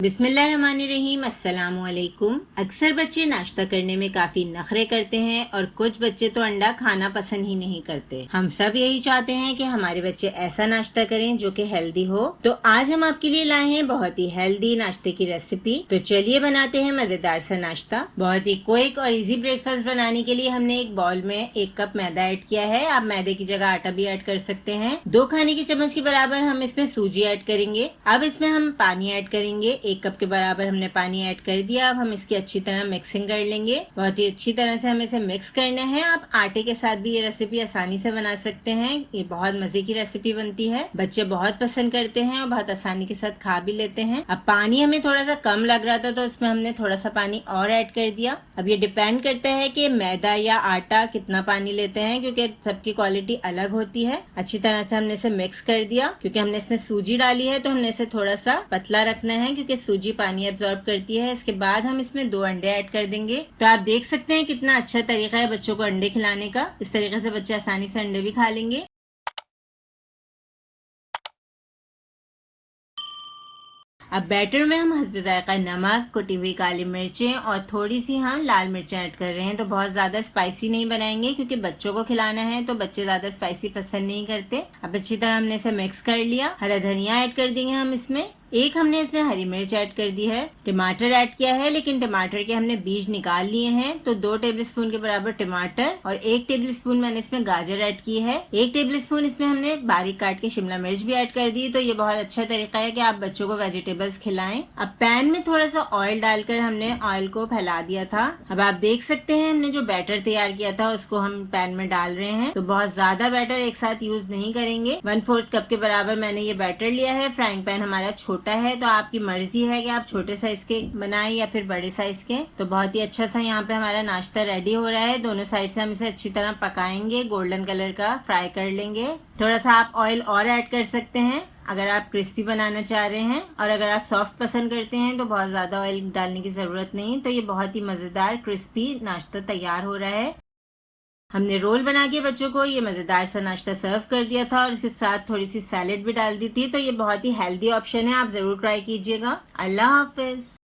बिस्मिल्लाहिर्रहमानिर्रहीम। अस्सलामुअलैकुम। अक्सर बच्चे नाश्ता करने में काफी नखरे करते हैं और कुछ बच्चे तो अंडा खाना पसंद ही नहीं करते। हम सब यही चाहते हैं कि हमारे बच्चे ऐसा नाश्ता करें जो कि हेल्दी हो। तो आज हम आपके लिए लाए हैं बहुत ही हेल्दी नाश्ते की रेसिपी। तो चलिए बनाते हैं मजेदार सा नाश्ता। बहुत ही क्विक और इजी ब्रेकफास्ट बनाने के लिए हमने एक बाउल में 1 कप मैदा ऐड किया है। आप मैदे की जगह आटा भी ऐड कर सकते हैं। 2 खाने की चम्मच के बराबर हम इसमें सूजी ऐड करेंगे। अब इसमें हम पानी ऐड करेंगे। 1 कप के बराबर हमने पानी ऐड कर दिया। अब हम इसकी अच्छी तरह मिक्सिंग कर लेंगे। बहुत ही अच्छी तरह से हमें इसे मिक्स करना है। आप आटे के साथ भी ये रेसिपी आसानी से बना सकते हैं। ये बहुत मजे की रेसिपी बनती है, बच्चे बहुत पसंद करते हैं और बहुत आसानी के साथ खा भी लेते हैं। अब पानी हमें थोड़ा सा कम लग रहा था तो इसमें हमने थोड़ा सा पानी और ऐड कर दिया। अब ये डिपेंड करता है कि मैदा या आटा कितना पानी लेते हैं, क्योंकि सबकी क्वालिटी अलग होती है। अच्छी तरह से हमने इसे मिक्स कर दिया। क्योंकि हमने इसमें सूजी डाली है तो हमने इसे थोड़ा सा पतला रखना है, क्योंकि सूजी पानी एब्जॉर्ब करती है। इसके बाद हम इसमें 2 अंडे ऐड कर देंगे। तो आप देख सकते हैं कितना अच्छा तरीका है बच्चों को अंडे खिलाने का। इस तरीके से बच्चे आसानी से अंडे भी खा लेंगे। अब बैटर में हम हस्ब जायका नमक, कुटी हुई काली मिर्चें और थोड़ी सी हम लाल मिर्चें ऐड कर रहे हैं। तो बहुत ज्यादा स्पाइसी नहीं बनाएंगे, क्योंकि बच्चों को खिलाना है तो बच्चे ज्यादा स्पाइसी पसंद नहीं करते। अब अच्छी तरह हमने इसे मिक्स कर लिया। हरा धनिया ऐड कर देंगे हम इसमें। एक हमने इसमें हरी मिर्च ऐड कर दी है। टमाटर ऐड किया है, लेकिन टमाटर के हमने बीज निकाल लिए हैं। तो 2 टेबलस्पून के बराबर टमाटर और 1 टेबलस्पून मैंने इसमें गाजर ऐड की है। 1 टेबलस्पून इसमें हमने बारीक काट के शिमला मिर्च भी ऐड कर दी। तो ये बहुत अच्छा तरीका है कि आप बच्चों को वेजिटेबल्स खिलाएं। अब पैन में थोड़ा सा ऑयल डालकर हमने ऑयल को फैला दिया था। अब आप देख सकते हैं हमने जो बैटर तैयार किया था उसको हम पैन में डाल रहे हैं। तो बहुत ज्यादा बैटर एक साथ यूज नहीं करेंगे। 1/4 कप के बराबर मैंने ये बैटर लिया है। फ्राइंग पैन हमारा छोटा है तो आपकी मर्जी है कि आप छोटे साइज के बनाएं या फिर बड़े साइज के। तो बहुत ही अच्छा सा यहाँ पे हमारा नाश्ता रेडी हो रहा है। दोनों साइड से हम इसे अच्छी तरह पकाएंगे, गोल्डन कलर का फ्राई कर लेंगे। थोड़ा सा आप ऑयल और ऐड कर सकते हैं अगर आप क्रिस्पी बनाना चाह रहे हैं, और अगर आप सॉफ्ट पसंद करते हैं तो बहुत ज्यादा ऑयल डालने की जरूरत नहीं। तो ये बहुत ही मजेदार क्रिस्पी नाश्ता तैयार हो रहा है। हमने रोल बना के बच्चों को ये मजेदार सा नाश्ता सर्व कर दिया था और इसके साथ थोड़ी सी सैलेड भी डाल दी थी। तो ये बहुत ही हेल्दी ऑप्शन है, आप जरूर ट्राई कीजिएगा। अल्लाह हाफिज।